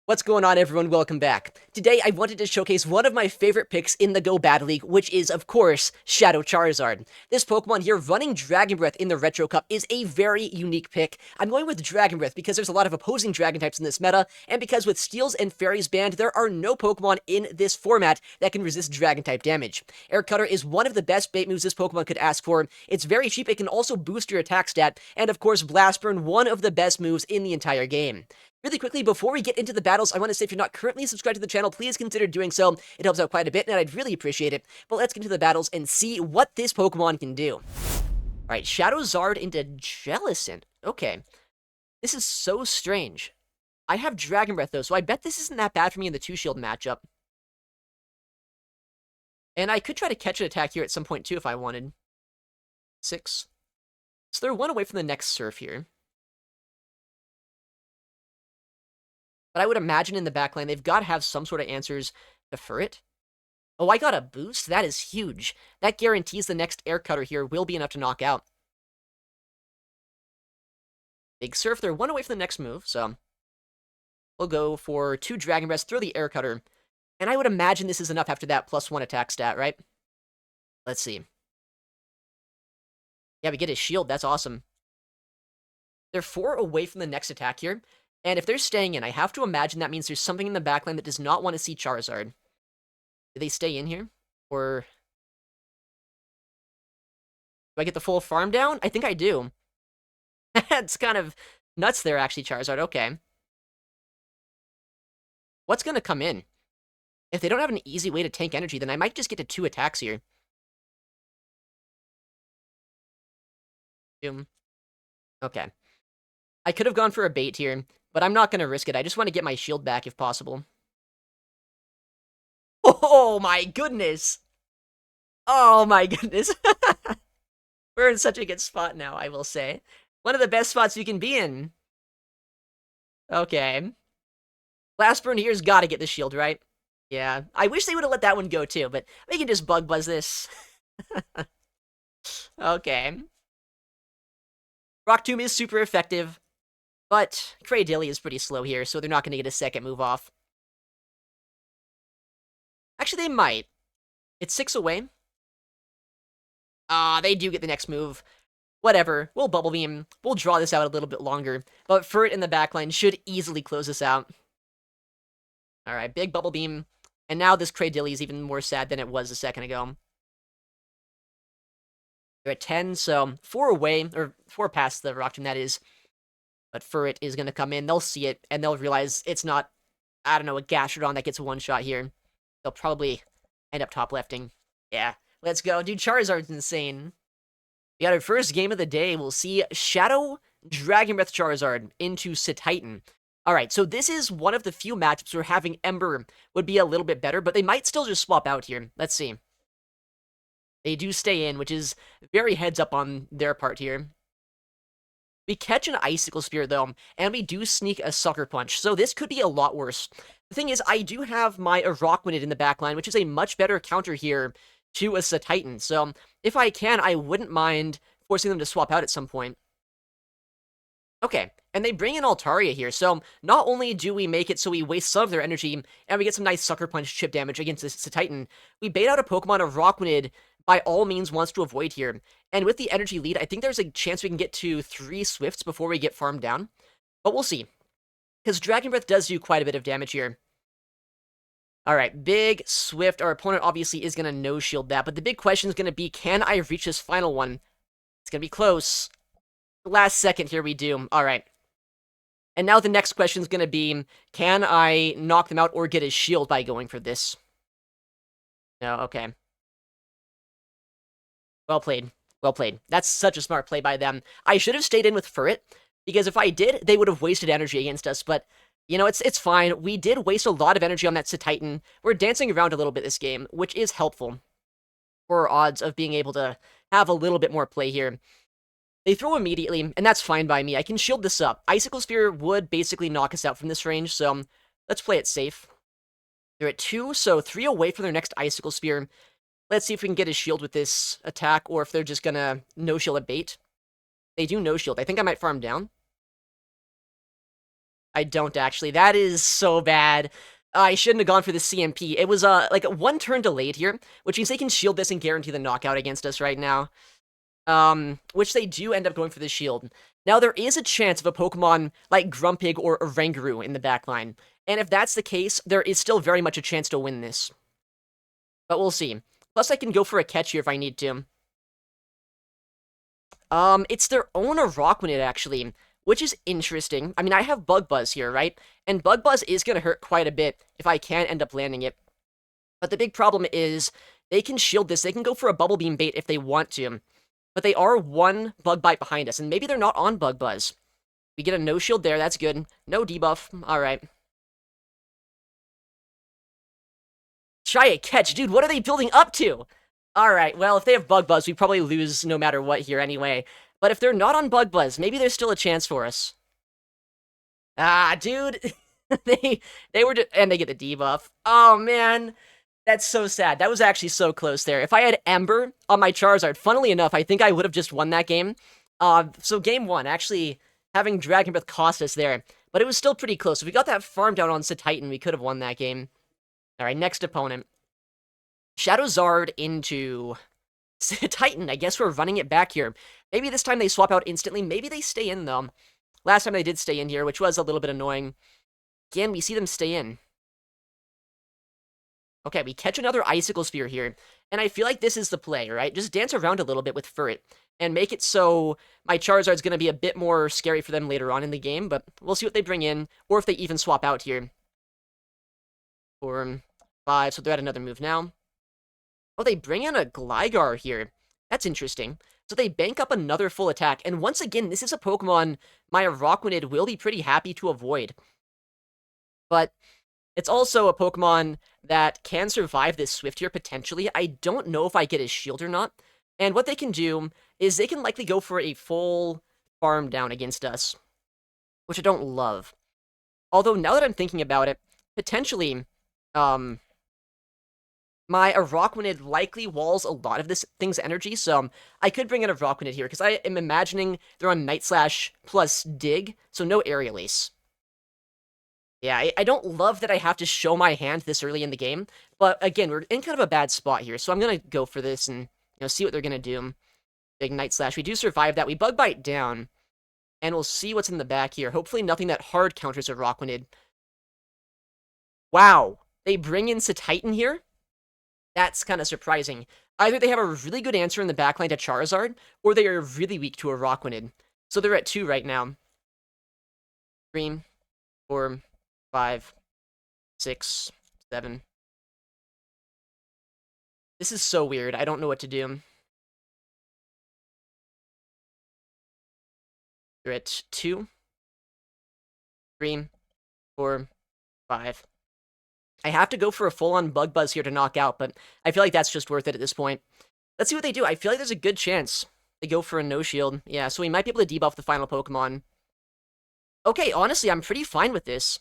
What's going on, everyone? Welcome back. Today, I wanted to showcase one of my favorite picks in the Go Battle League, which is, of course, Shadow Charizard. This Pokemon here, running Dragon Breath in the Retro Cup, is a very unique pick. I'm going with Dragon Breath because there's a lot of opposing Dragon types in this meta, and because with Steels and Fairies banned, there are no Pokemon in this format that can resist Dragon type damage. Air Cutter is one of the best bait moves this Pokemon could ask for. It's very cheap, it can also boost your attack stat, and of course, Blast Burn, one of the best moves in the entire game. Really quickly, before we get into the battles, I want to say if you're not currently subscribed to the channel, please consider doing so. It helps out quite a bit, and I'd really appreciate it. But let's get into the battles and see what this Pokemon can do. Alright, Shadow Zard into Jellicent. Okay. This is so strange. I have Dragon Breath, though, so I bet this isn't that bad for me in the 2-Shield matchup. And I could try to catch an attack here at some point, too, if I wanted. 6. So they're one away from the next Surf here. But I would imagine in the backline, they've got to have some sort of answers for it. Oh, I got a boost? That is huge. That guarantees the next Air Cutter here will be enough to knock out. Big Surf, they're one away from the next move, so we'll go for 2 Dragon Breaths, throw the Air Cutter. And I would imagine this is enough after that +1 attack stat, right? Let's see. Yeah, we get his shield. That's awesome. They're 4 away from the next attack here. And if they're staying in, I have to imagine that means there's something in the backline that does not want to see Charizard. Do they stay in here? Or do I get the full farm down? I think I do. It's kind of nuts there, actually, Charizard. Okay. What's going to come in? If they don't have an easy way to tank energy, then I might just get to 2 attacks here. Boom. Okay. I could have gone for a bait here, but I'm not going to risk it. I just want to get my shield back if possible. Oh my goodness! Oh my goodness. We're in such a good spot now, I will say. One of the best spots you can be in. Okay. Blast Burn here's got to get the shield, right? Yeah. I wish they would have let that one go too, but we can just Bug Buzz this. Okay. Rock Tomb is super effective, but Cradilly is pretty slow here, so they're not going to get a second move off. Actually, they might. It's 6 away. They do get the next move. Whatever. We'll Bubble Beam. We'll draw this out a little bit longer. But Furret in the backline should easily close this out. Alright, big Bubble Beam. And now this Cradilly is even more sad than it was a second ago. They're at 10, so 4 away, or 4 past the Rock Tomb, that is. But Furret is going to come in. They'll see it, and they'll realize it's not, I don't know, a Gastrodon that gets a one-shot here. They'll probably end up top lefting. Yeah, let's go. Dude, Charizard's insane. We got our first game of the day. We'll see Shadow Dragon Breath Charizard into Cetitan. Alright, so this is one of the few matchups where having Ember would be a little bit better, but they might still just swap out here. Let's see. They do stay in, which is very heads up on their part here. We catch an Icicle Spear, though, and we do sneak a Sucker Punch, so this could be a lot worse. The thing is, I do have my Araquanid in the backline, which is a much better counter here to a Cetitan, so if I can, I wouldn't mind forcing them to swap out at some point. Okay, and they bring in Altaria here, so not only do we make it so we waste some of their energy, and we get some nice Sucker Punch chip damage against this Cetitan, we bait out a Pokemon Araquanid by all means wants to avoid here. And with the energy lead, I think there's a chance we can get to 3 Swifts before we get farmed down. But we'll see. Because Dragon Breath does do quite a bit of damage here. Alright, big Swift. Our opponent obviously is going to no-shield that. But the big question is going to be, can I reach this final one? It's going to be close. Last second here we do. Alright. And now the next question is going to be, can I knock them out or get his shield by going for this? No, okay. Well played. Well played. That's such a smart play by them. I should have stayed in with Furret, because if I did, they would have wasted energy against us, but, you know, it's fine. We did waste a lot of energy on that Cetitan. We're dancing around a little bit this game, which is helpful for our odds of being able to have a little bit more play here. They throw immediately, and that's fine by me. I can shield this up. Icicle Spear would basically knock us out from this range, so let's play it safe. They're at 2, so 3 away from their next Icicle Spear. Let's see if we can get his shield with this attack, or if they're just gonna no-shield a bait. They do no-shield. I think I might farm down. I don't actually. That is so bad. I shouldn't have gone for the CMP. It was like a 1 turn delayed here, which means they can shield this and guarantee the knockout against us right now. Which they do end up going for the shield. Now, there is a chance of a Pokemon like Grumpig or Oranguru in the backline. And if that's the case, there is still very much a chance to win this. But we'll see. Plus, I can go for a catch here if I need to. It's their own Araquanid, actually, which is interesting. I mean, I have Bug Buzz here, right? And Bug Buzz is going to hurt quite a bit if I can end up landing it. But the big problem is they can shield this. They can go for a Bubble Beam bait if they want to. But they are 1 Bug Bite behind us, and maybe they're not on Bug Buzz. We get a no shield there, that's good. No debuff, alright. Try a catch, dude, what are they building up to? Alright, well, if they have Bug Buzz, we probably lose no matter what here anyway. But if they're not on Bug Buzz, maybe there's still a chance for us. Ah, dude. they were just, and they get the debuff. Oh, man. That's so sad. That was actually so close there. If I had Ember on my Charizard, funnily enough, I think I would have just won that game. So game 1, actually having Dragon Breath cost us there. But it was still pretty close. If we got that farm down on Cetitan, we could have won that game. Alright, next opponent. Shadowzard into Titan. I guess we're running it back here. Maybe this time they swap out instantly. Maybe they stay in, though. Last time they did stay in here, which was a little bit annoying. Again, we see them stay in. Okay, we catch another Icicle Sphere here. And I feel like this is the play, right? Just dance around a little bit with Furret. And make it so my Charizard's going to be a bit more scary for them later on in the game. But we'll see what they bring in. Or if they even swap out here. 4, 5, so they're at another move now. Oh, they bring in a Gligar here. That's interesting. So they bank up another full attack. And once again, this is a Pokemon my Araquanid will be pretty happy to avoid. But it's also a Pokemon that can survive this Swift here, potentially. I don't know if I get his shield or not. And what they can do is they can likely go for a full farm down against us, which I don't love. Although, now that I'm thinking about it, potentially, my Araquanid likely walls a lot of this thing's energy, so I could bring in a Araquanid here, because I am imagining they're on Night Slash plus Dig, so no Aerial Ace. Yeah, I don't love that I have to show my hand this early in the game, but again, we're in kind of a bad spot here, so I'm going to go for this and see what they're going to do. Big Night Slash. We do survive that. We Bug Bite down, and we'll see what's in the back here. Hopefully nothing that hard counters Araquanid. Wow, they bring in Cetitan here? That's kind of surprising. Either they have a really good answer in the backline to Charizard, or they are really weak to Araquanid. So they're at 2 right now. 3, 4, 5, 6, 7. This is so weird. I don't know what to do. They're at 2, 3, 4, 5. I have to go for a full-on Bug Buzz here to knock out, but I feel like that's just worth it at this point. Let's see what they do. I feel like there's a good chance they go for a no-shield. Yeah, so we might be able to debuff the final Pokemon. Okay, honestly, I'm pretty fine with this.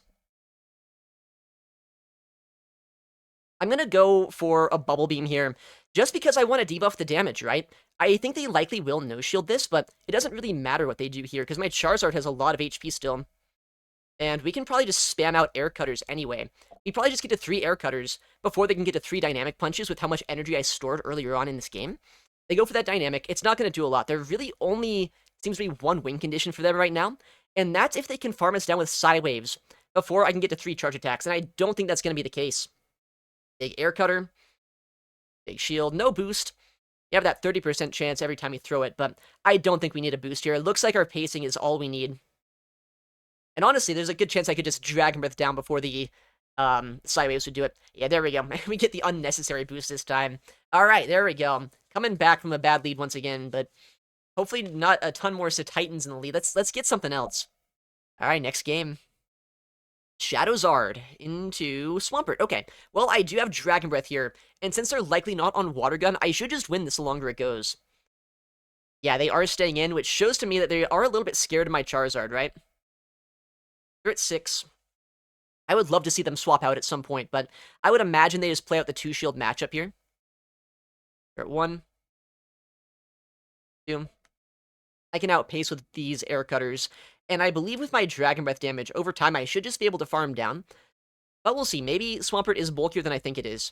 I'm going to go for a Bubble Beam here, just because I want to debuff the damage, right? I think they likely will no-shield this, but it doesn't really matter what they do here, because my Charizard has a lot of HP still. And we can probably just spam out Air Cutters anyway. We probably just get to 3 Air Cutters before they can get to 3 Dynamic Punches with how much energy I stored earlier on in this game. They go for that Dynamic. It's not going to do a lot. There really only seems to be 1 win condition for them right now, and that's if they can farm us down with Psy Waves before I can get to 3 Charge Attacks, and I don't think that's going to be the case. Big Air Cutter. Big Shield. No boost. You have that 30% chance every time you throw it, but I don't think we need a boost here. It looks like our pacing is all we need. And honestly, there's a good chance I could just Dragon Breath down before the Psywaves would do it. Yeah, there we go. We get the unnecessary boost this time. Alright, there we go. Coming back from a bad lead once again, but hopefully not a ton more Titans in the lead. Let's get something else. Alright, next game. Shadowzard into Swampert. Okay, well, I do have Dragon Breath here, and since they're likely not on Water Gun, I should just win this the longer it goes. Yeah, they are staying in, which shows to me that they are a little bit scared of my Charizard, right? They're at 6. I would love to see them swap out at some point, but I would imagine they just play out the 2-shield matchup here. They're at 1. 2. I can outpace with these Air Cutters, And I believe with my Dragon Breath damage, over time I should just be able to farm down. But we'll see. Maybe Swampert is bulkier than I think it is.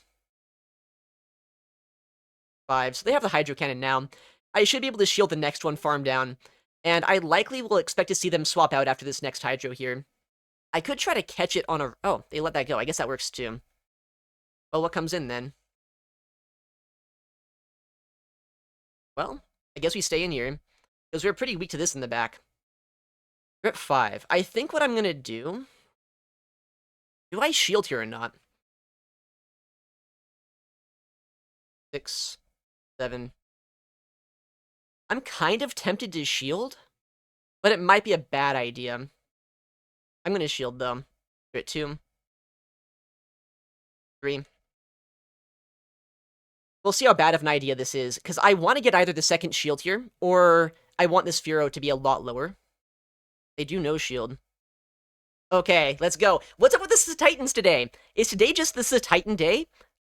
5. So they have the Hydro Cannon now. I should be able to shield the next one, farm down. And I likely will expect to see them swap out after this next Hydro here. I could try to catch it on a... Oh, they let that go. I guess that works too. Well, what comes in then? Well, I guess we stay in here. Because we're pretty weak to this in the back. We're at 5. I think what I'm going to do... Do I shield here or not? 6, 7. I'm kind of tempted to shield, but it might be a bad idea. I'm going to shield, though. We're at 2. 3. We'll see how bad of an idea this is, because I want to get either the second shield here, or I want this Furo to be a lot lower. They do no shield. Okay, let's go. What's up with the Cetitans today? Is today just the Cetitan day?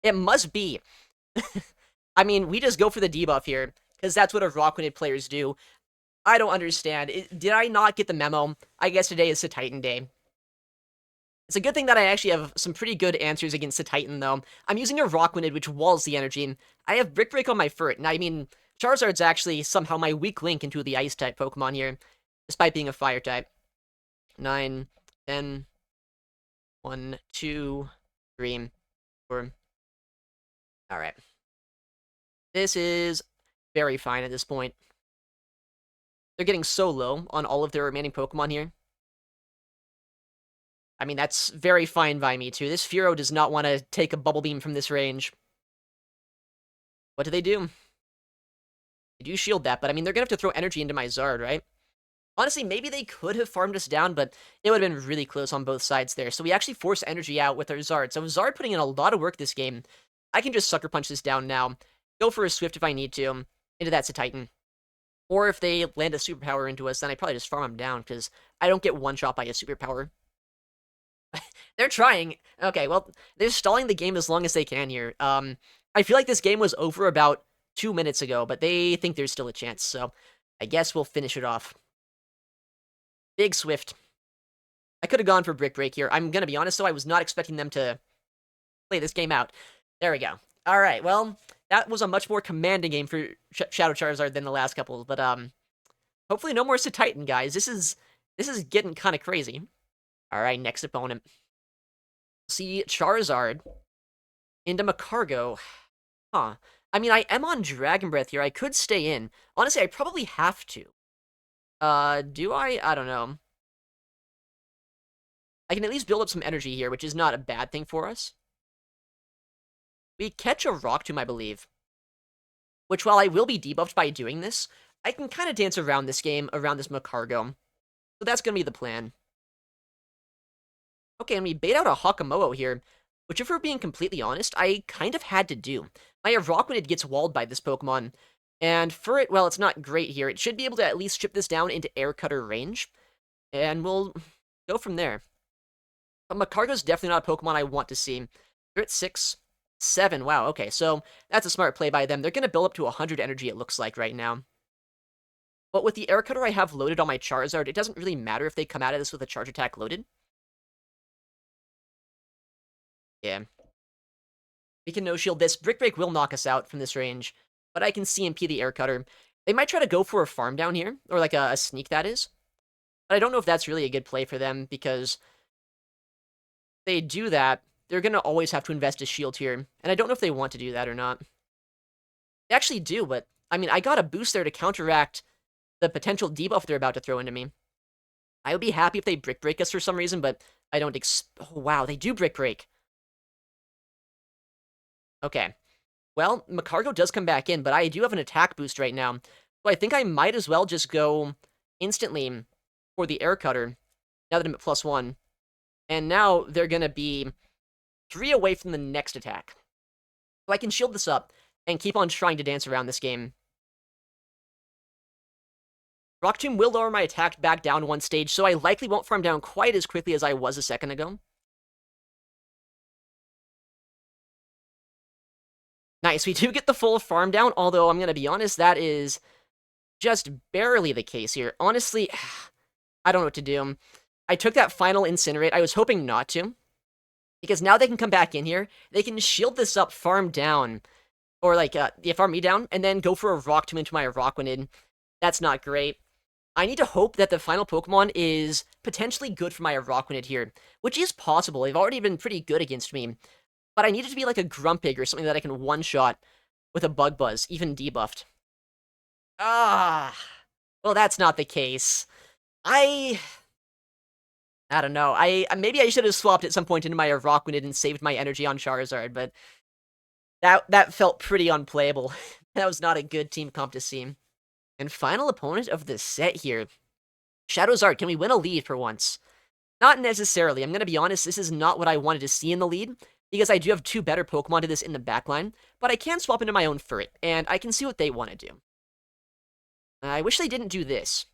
It must be. I mean, we just go for the debuff here, because that's what our Rock-Winded players do. I don't understand. Did I not get the memo? I guess today is Cetitan day. It's a good thing that I actually have some pretty good answers against Cetitan, though. I'm using a Rock-Winded, which walls the energy. I have Brick Break on my Furt, and I mean, Charizard's actually somehow my weak link into the Ice-type Pokemon here, despite being a Fire-type. 9, 10, 1, 2, 3, 4. Alright. This is very fine at this point. They're getting so low on all of their remaining Pokemon here. I mean, that's very fine by me, too. This Furo does not want to take a Bubble Beam from this range. What do? They do shield that, but I mean, they're going to have to throw energy into my Zard, right? Honestly, maybe they could have farmed us down, but it would have been really close on both sides there. So we actually force energy out with our Zard. So Zard putting in a lot of work this game. I can just Sucker Punch this down now. Go for a Swift if I need to, into that Cetitan. Or if they land a Superpower into us, then I probably just farm them down, because I don't get one-shot by a Superpower. They're trying. Okay, well, they're stalling the game as long as they can here. I feel like this game was over about 2 minutes ago, but they think there's still a chance, so I guess we'll finish it off. Big Swift. I could have gone for Brick Break here. I'm gonna be honest, though, I was not expecting them to play this game out. There we go. Alright, well, that was a much more commanding game for Shadow Charizard than the last couple, but, hopefully no more Cetitan, guys. This is getting kind of crazy. Alright, next opponent. See, Charizard into Magcargo. Huh. I mean, I am on Dragon Breath here. I could stay in. Honestly, I probably have to. Do I? I don't know. I can at least build up some energy here, which is not a bad thing for us. We catch a Rock Tomb, I believe. Which, while I will be debuffed by doing this, I can kind of dance around this game, around this Magcargo. So that's going to be the plan. Okay, and we bait out a Hakamoa here, which if we're being completely honest, I kind of had to do. My Rock-Winded gets walled by this Pokemon, and for it, well, it's not great here. It should be able to at least chip this down into Air Cutter range, and we'll go from there. But Magcargo's definitely not a Pokemon I want to see. They're at 6, 7, wow, okay, so that's a smart play by them. They're going to build up to 100 energy, it looks like, right now. But with the Air Cutter I have loaded on my Charizard, it doesn't really matter if they come out of this with a Charge Attack loaded. Yeah. We can no-shield this. Brick Break will knock us out from this range, but I can CMP the Air Cutter. They might try to go for a farm down here, or like a sneak, that is. But I don't know if that's really a good play for them, because if they do that, they're going to always have to invest a shield here, and I don't know if they want to do that or not. They actually do, but, I mean, I got a boost there to counteract the potential debuff they're about to throw into me. I would be happy if they Brick Break us for some reason, but I don't oh, wow, they do Brick Break. Okay. Well, Magcargo does come back in, but I do have an attack boost right now. So I think I might as well just go instantly for the Air Cutter, now that I'm at +1. And now they're going to be 3 away from the next attack. So I can shield this up and keep on trying to dance around this game. Rock Tomb will lower my attack back down 1 stage, so I likely won't farm down quite as quickly as I was a second ago. Nice, we do get the full farm down, although I'm going to be honest, that is just barely the case here. Honestly, I don't know what to do. I took that final Incinerate. I was hoping not to. Because now they can come back in here. They can shield this up, farm down. Or, like, yeah, farm me down, and then go for a Rock Tomb into my Araquanid. That's not great. I need to hope that the final Pokemon is potentially good for my Araquanid here. Which is possible. They've already been pretty good against me. But I need it to be like a Grumpig or something that I can one-shot with a Bug Buzz, even debuffed. Ah, well, that's not the case. I don't know. Maybe I should have swapped at some point into my Araquanid and saved my energy on Charizard, but that felt pretty unplayable. That was not a good team comp to see. And final opponent of the set here. Charizard, can we win a lead for once? Not necessarily. I'm going to be honest, this is not what I wanted to see in the lead, because I do have two better Pokemon to this in the backline, but I can swap into my own for it, and I can see what they want to do. I wish they didn't do this.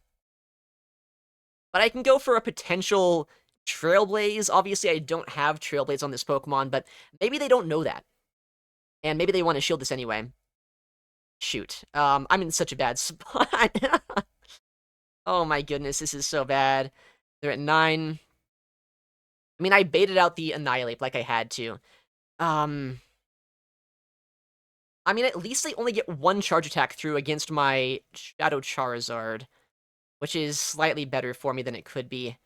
But I can go for a potential Trailblaze. Obviously, I don't have Trailblaze on this Pokemon, but maybe they don't know that. And maybe they want to shield this anyway. Shoot. I'm in such a bad spot. Oh my goodness, this is so bad. They're at 9. I mean, I baited out the Annihilape like I had to. I mean, at least they only get one charge attack through against my Shadow Charizard, which is slightly better for me than it could be.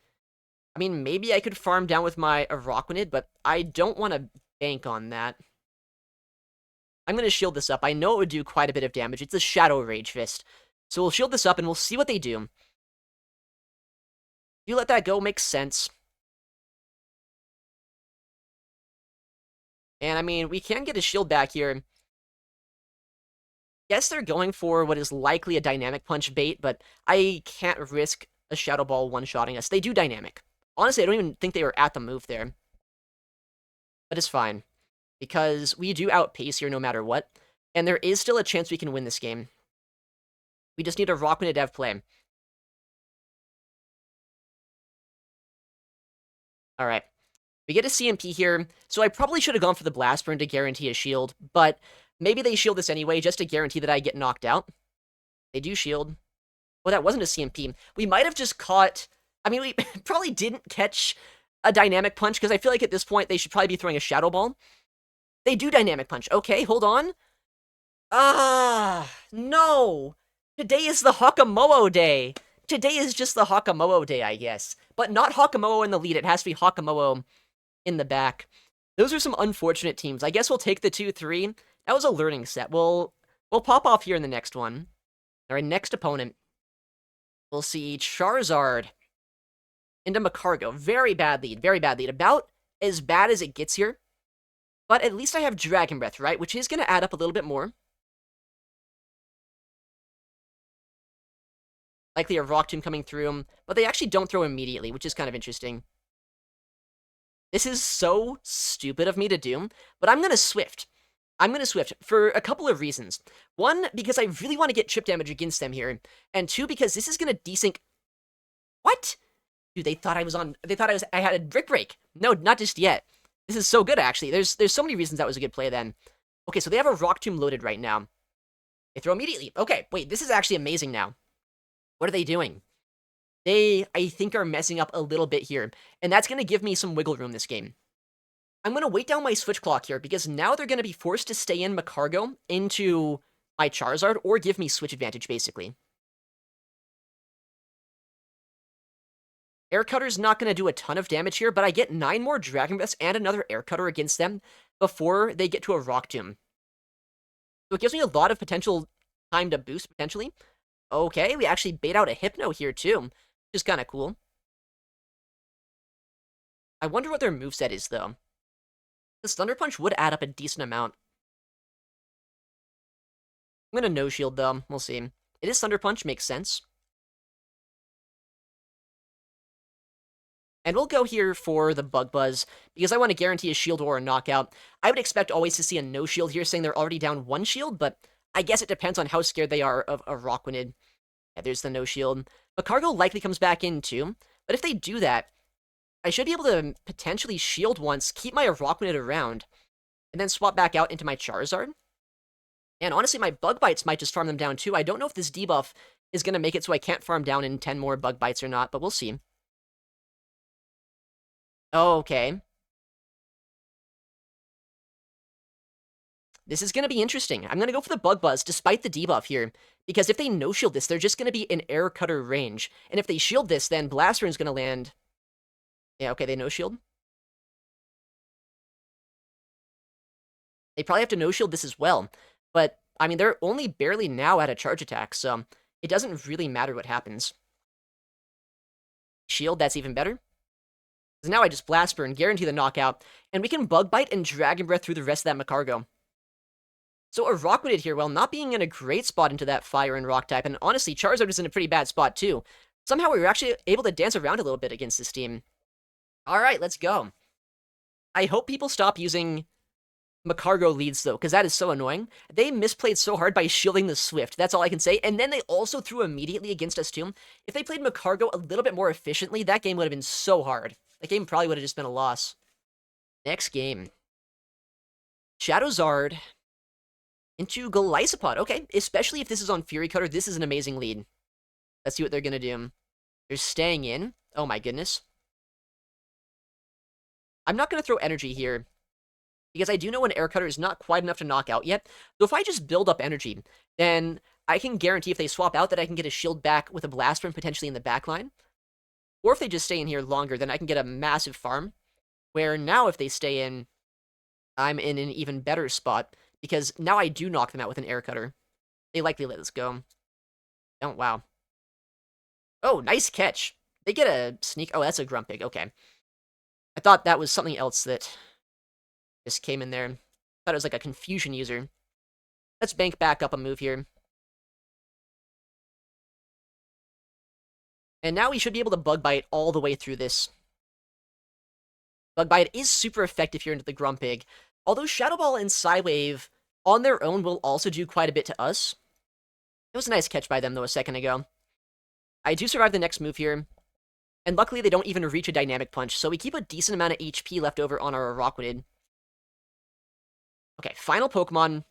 I mean, maybe I could farm down with my Araquanid, but I don't want to bank on that. I'm going to shield this up. I know it would do quite a bit of damage. It's a Shadow Rage Fist. So we'll shield this up, and we'll see what they do. You let that go, makes sense. And, I mean, we can get a shield back here. Guess they're going for what is likely a Dynamic Punch bait, but I can't risk a Shadow Ball one-shotting us. They do Dynamic. Honestly, I don't even think they were at the move there. But it's fine, because we do outpace here no matter what, and there is still a chance we can win this game. We just need a Rockman to dev play. Alright. We get a CMP here, so I probably should have gone for the Blast Burn to guarantee a shield, but maybe they shield this anyway, just to guarantee that I get knocked out. They do shield. Well, that wasn't a CMP. We might have just caught... I mean, we probably didn't catch a Dynamic Punch, because I feel like at this point they should probably be throwing a Shadow Ball. They do Dynamic Punch. Okay, hold on. No! Today is the Hakamoa day! Today is just the Hakamoa day, I guess. But not Hakamoa in the lead, it has to be Hakamoa in the back. Those are some unfortunate teams. I guess we'll take the 2-3. That was a learning set. We'll pop off here in the next one. Our next opponent. We'll see Charizard into Magcargo. Very bad lead, very bad lead. About as bad as it gets here. But at least I have Dragon Breath, right? Which is going to add up a little bit more. Likely a Rock Tomb coming through, but they actually don't throw immediately, which is kind of interesting. This is so stupid of me to do, but I'm going to Swift. I'm going to Swift for a couple of reasons. One, because I really want to get chip damage against them here, and two, because this is going to desync... What? Dude, they thought I had a Brick Break. No, not just yet. This is so good, actually. There's so many reasons that was a good play then. Okay, so they have a Rock Tomb loaded right now. They throw immediately. Okay, wait, this is actually amazing now. What are they doing? They, I think, are messing up a little bit here, and that's going to give me some wiggle room this game. I'm going to wait down my switch clock here, because now they're going to be forced to stay in Magcargo into my Charizard, or give me switch advantage, basically. Air Cutter's not going to do a ton of damage here, but I get 9 more Dragon Breaths and another Air Cutter against them before they get to a Rock Tomb. So it gives me a lot of potential time to boost, potentially. Okay, we actually bait out a Hypno here, too, which is kind of cool. I wonder what their moveset is, though. This Thunder Punch would add up a decent amount. I'm gonna no-shield, though. We'll see. It is Thunder Punch, makes sense. And we'll go here for the Bug Buzz, because I want to guarantee a shield or a knockout. I would expect always to see a no-shield here, saying they're already down 1 shield, but I guess it depends on how scared they are of a Rockwanid. Yeah, there's the no-shield. Magcargo likely comes back in, too. But if they do that, I should be able to potentially shield once, keep my Rockwanid around, and then swap back out into my Charizard. And honestly, my Bug Bites might just farm them down, too. I don't know if this debuff is going to make it so I can't farm down in 10 more bug bites or not, but we'll see. Oh, okay. This is going to be interesting. I'm going to go for the Bug Buzz despite the debuff here, because if they no-shield this, they're just going to be in Air Cutter range. And if they shield this, then Blastern's going to land... Yeah, okay, they no-shield. They probably have to no-shield this as well. But, I mean, they're only barely now at a charge attack, so it doesn't really matter what happens. Shield, that's even better. Because now I just Blast Burn, guarantee the knockout, and we can Bug Bite and Dragon Breath through the rest of that Magcargo. So a Rockwooded here, while not being in a great spot into that Fire and Rock type, and honestly, Charizard is in a pretty bad spot too. Somehow we were actually able to dance around a little bit against this team. Alright, let's go. I hope people stop using Magcargo leads, though, because that is so annoying. They misplayed so hard by shielding the Swift, that's all I can say, and then they also threw immediately against us too. If they played Magcargo a little bit more efficiently, that game would have been so hard. That game probably would have just been a loss. Next game. Charizard into Golisopod. Okay, especially if this is on Fury Cutter, this is an amazing lead. Let's see what they're gonna do. They're staying in. Oh my goodness. I'm not gonna throw energy here, because I do know an Air Cutter is not quite enough to knock out yet. So if I just build up energy, then I can guarantee if they swap out that I can get a shield back with a Blast Burn potentially in the back line. Or if they just stay in here longer, then I can get a massive farm. Where now if they stay in, I'm in an even better spot, because now I do knock them out with an Air Cutter. They likely let this go. Oh, wow. Oh, nice catch. They get a sneak. Oh, that's a Grumpig. Okay. I thought that was something else that just came in there. Thought it was like a confusion user. Let's bank back up a move here. And now we should be able to Bug Bite all the way through this. Bug Bite is super effective here into the Grumpig. Although Shadow Ball and Psywave on their own will also do quite a bit to us. It was a nice catch by them, though, a second ago. I do survive the next move here. And luckily, they don't even reach a Dynamic Punch, so we keep a decent amount of HP left over on our Rockwooded. Okay, final Pokemon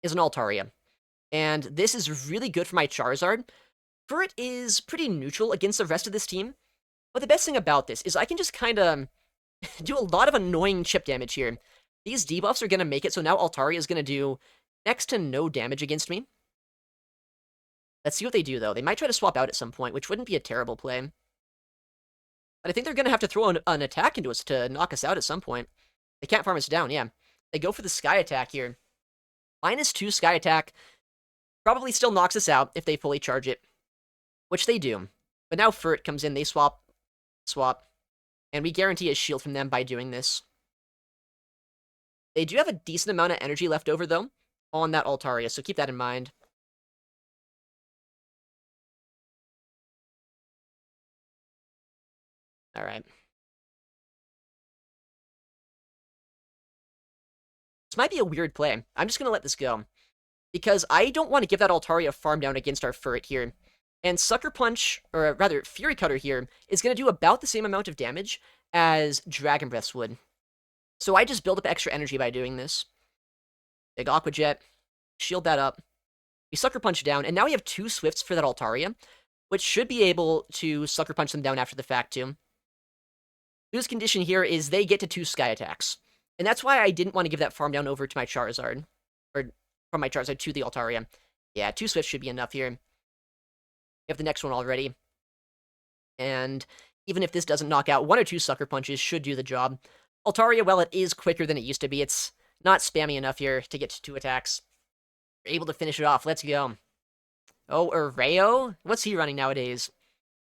is an Altaria. And this is really good for my Charizard. Furret is pretty neutral against the rest of this team. But the best thing about this is I can just kind of do a lot of annoying chip damage here. These debuffs are going to make it so now Altaria is going to do next to no damage against me. Let's see what they do, though. They might try to swap out at some point, which wouldn't be a terrible play. But I think they're going to have to throw an attack into us to knock us out at some point. They can't farm us down, yeah. They go for the Sky Attack here. -2 Sky Attack probably still knocks us out if they fully charge it, which they do. But now Furret comes in, they swap, and we guarantee a shield from them by doing this. They do have a decent amount of energy left over, though, on that Altaria, so keep that in mind. Alright. This might be a weird play. I'm just going to let this go. Because I don't want to give that Altaria farm down against our Furret here. And Sucker Punch, or rather, Fury Cutter here, is going to do about the same amount of damage as Dragon Breaths would. So I just build up extra energy by doing this. Big Aqua Jet. Shield that up. We Sucker Punch down, and now we have 2 Swifts for that Altaria, which should be able to Sucker Punch them down after the fact, too. Lose condition here is they get to 2 Sky Attacks. And that's why I didn't want to give that farm down over to my Charizard. Or from my Charizard to the Altaria. Yeah, 2 Swifts should be enough here. We have the next one already. And even if this doesn't knock out, 1 or 2 Sucker Punches should do the job. Altaria, well, it is quicker than it used to be. It's not spammy enough here to get to 2 attacks. We're able to finish it off. Let's go. Oh, Arreo? What's he running nowadays?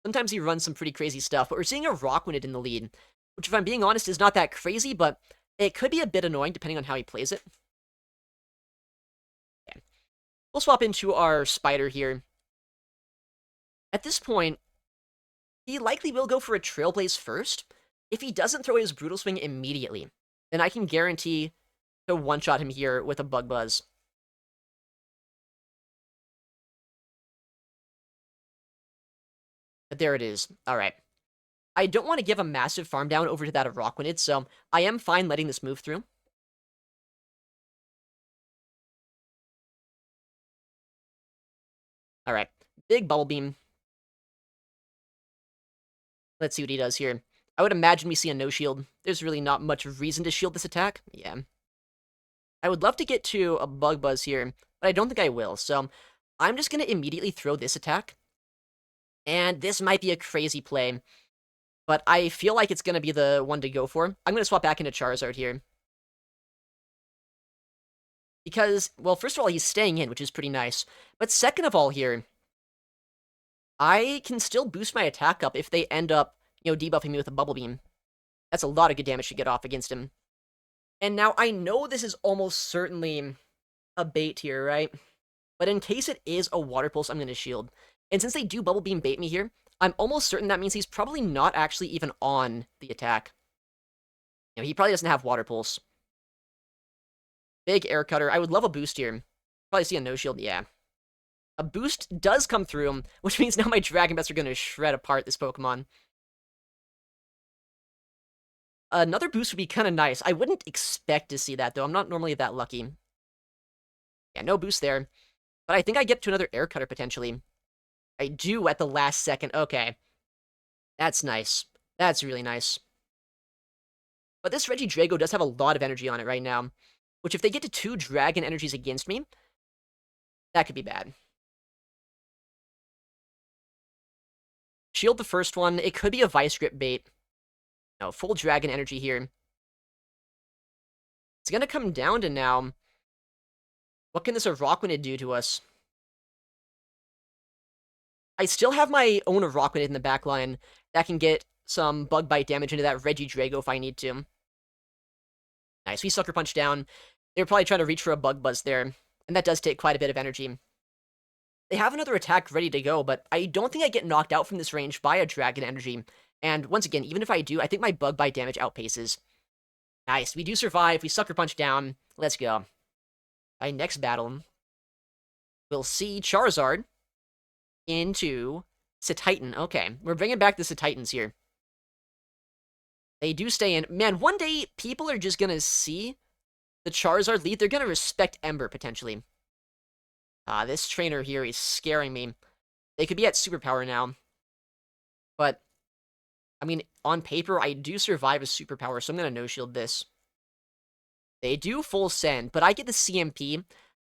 Sometimes he runs some pretty crazy stuff, but we're seeing a Rockwooded in the lead. Which, if I'm being honest, is not that crazy, but it could be a bit annoying depending on how he plays it. Okay. We'll swap into our Spider here. At this point, he likely will go for a Trailblaze first. If he doesn't throw his Brutal Swing immediately, then I can guarantee to one-shot him here with a Bug Buzz. But there it is. Alright. I don't want to give a massive farm down over to that of Rockwooded, so I am fine letting this move through. Alright. Big Bubble Beam. Let's see what he does here. I would imagine we see a no-shield. There's really not much reason to shield this attack. Yeah. I would love to get to a Bug Buzz here, but I don't think I will, so I'm just going to immediately throw this attack. And this might be a crazy play, but I feel like it's going to be the one to go for. I'm going to swap back into Charizard here. Because, well, first of all, he's staying in, which is pretty nice. But second of all here, I can still boost my attack up if they end up, debuffing me with a Bubble Beam. That's a lot of good damage to get off against him. And now I know this is almost certainly a bait here, right? But in case it is a Water Pulse, I'm going to shield. And since they do Bubble Beam bait me here, I'm almost certain that means he's probably not actually even on the attack. He probably doesn't have Water Pulse. Big Air Cutter. I would love a boost here. Probably see a no-shield, yeah. A boost does come through, which means now my Dragon Bets are going to shred apart this Pokemon. Another boost would be kind of nice. I wouldn't expect to see that, though. I'm not normally that lucky. Yeah, no boost there. But I think I get to another Air Cutter, potentially. I do at the last second. Okay. That's nice. That's really nice. But this Regidrago does have a lot of energy on it right now. Which, if they get to 2 Dragon energies against me, that could be bad. Shield the first one. It could be a Vice Grip bait. No, full Dragon energy here. It's going to come down to now, what can this Araquanid do to us? I still have my own Araquanid in the back line that can get some Bug Bite damage into that Regidrago if I need to. Nice, we Sucker Punch down. They're probably trying to reach for a Bug Buzz there, and that does take quite a bit of energy. They have another attack ready to go, but I don't think I get knocked out from this range by a Dragon Energy. And once again, even if I do, I think my Bug Bite damage outpaces. Nice, we do survive, we Sucker Punch down. Let's go. Our next battle, we'll see Charizard into Cetitan. Okay, we're bringing back the Cetitans here. They do stay in. Man, one day, people are just gonna see the Charizard lead. They're gonna respect Ember, potentially. This trainer here is scaring me. They could be at Superpower now. But, I mean, on paper, I do survive a Superpower, so I'm gonna no-shield this. They do full send, but I get the CMP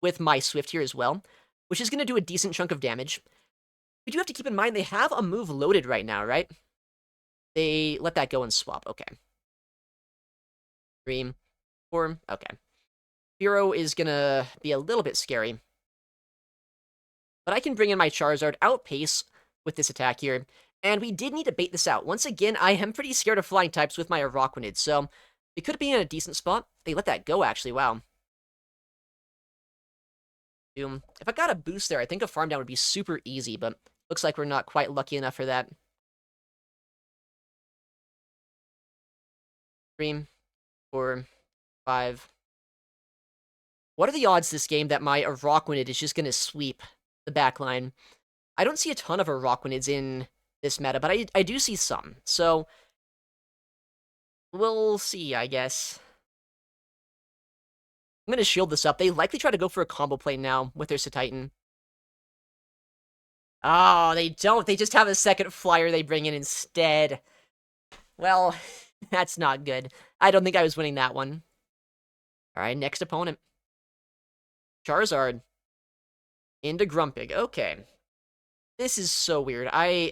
with my Swift here as well, which is gonna do a decent chunk of damage. We do have to keep in mind they have a move loaded right now, right? They let that go and swap. Okay. 3, 4. Okay. Hero is gonna be a little bit scary. But I can bring in my Charizard, outpace with this attack here. And we did need to bait this out. Once again, I am pretty scared of flying types with my Araquanid, so it could be in a decent spot. They let that go, actually. Wow. If I got a boost there, I think a farm down would be super easy, but looks like we're not quite lucky enough for that. 3, 4, 5. What are the odds this game that my Araquanid is just going to sweep the backline? I don't see a ton of Araquanids in this meta, but I do see some. So, we'll see, I guess. I'm going to shield this up. They likely try to go for a combo play now with their Cetitan. Oh, they don't. They just have a second flyer they bring in instead. Well, that's not good. I don't think I was winning that one. Alright, next opponent. Charizard. Into Grumpig. Okay. This is so weird. I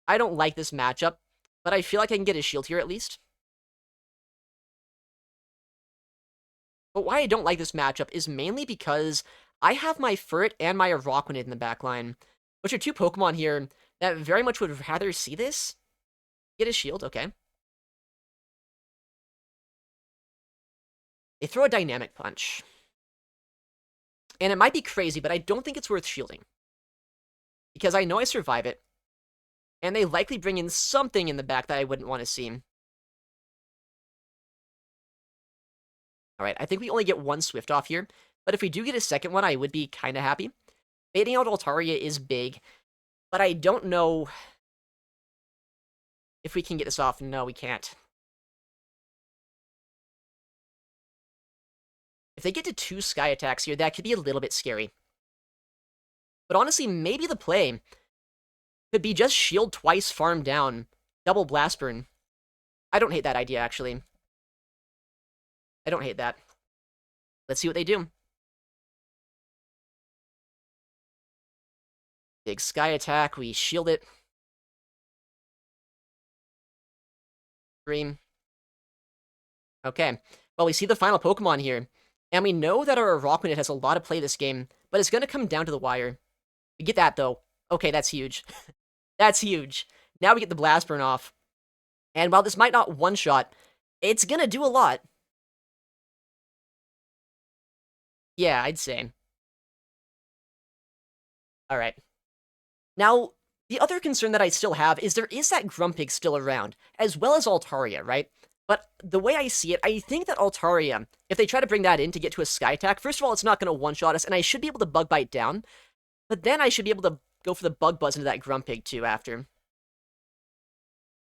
don't like this matchup, but I feel like I can get a shield here at least. But why I don't like this matchup is mainly because I have my Furret and my Araquanid in the backline, which are 2 Pokemon here that very much would rather see this. Get a shield, okay. They throw a Dynamic Punch. And it might be crazy, but I don't think it's worth shielding. Because I know I survive it. And they likely bring in something in the back that I wouldn't want to see. Alright, I think we only get 1 Swift off here. But if we do get a second one, I would be kind of happy. Baiting out Altaria is big. But I don't know if we can get this off. No, we can't. If they get to 2 Sky Attacks here, that could be a little bit scary. But honestly, maybe the play could be just shield twice, farm down, double blast burn. I don't hate that idea, actually. I don't hate that. Let's see what they do. Big sky attack, we shield it. Dream. Okay. Well, we see the final Pokemon here. And we know that our Rockrunet has a lot of play this game, but it's going to come down to the wire. We get that, though. Okay, that's huge. That's huge. Now we get the Blast Burn off. And while this might not one-shot, it's going to do a lot. Yeah, I'd say. Alright. Now, the other concern that I still have is there is that Grumpig still around, as well as Altaria, right? But the way I see it, I think that Altaria, if they try to bring that in to get to a Sky Attack, first of all, it's not going to one-shot us, and I should be able to Bug Bite down, but then I should be able to go for the Bug Buzz into that Grumpig, too, after.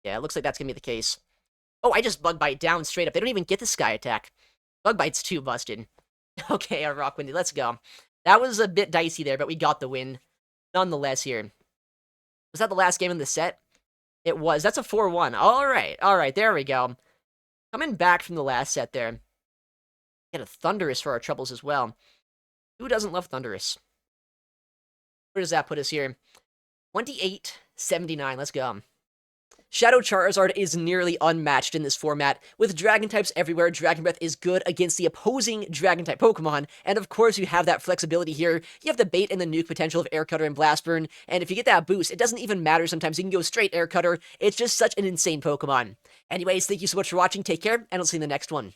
Yeah, it looks like that's going to be the case. Oh, I just Bug Bite down straight up. They don't even get the Sky Attack. Bug Bite's too busted. Okay, our Rock Windy, let's go. That was a bit dicey there, but we got the win. Nonetheless here. Was that the last game in the set? It was. That's a 4-1. Alright, there we go. Coming back from the last set there. Get a Thundurus for our troubles as well. Who doesn't love Thundurus? Where does that put us here? 28-79, let's go. Shadow Charizard is nearly unmatched in this format. With Dragon types everywhere, Dragon Breath is good against the opposing Dragon type Pokemon, and of course you have that flexibility here. You have the bait and the nuke potential of Air Cutter and Blast Burn, and if you get that boost, it doesn't even matter sometimes. You can go straight Air Cutter. It's just such an insane Pokemon. Anyways, thank you so much for watching, take care, and I'll see you in the next one.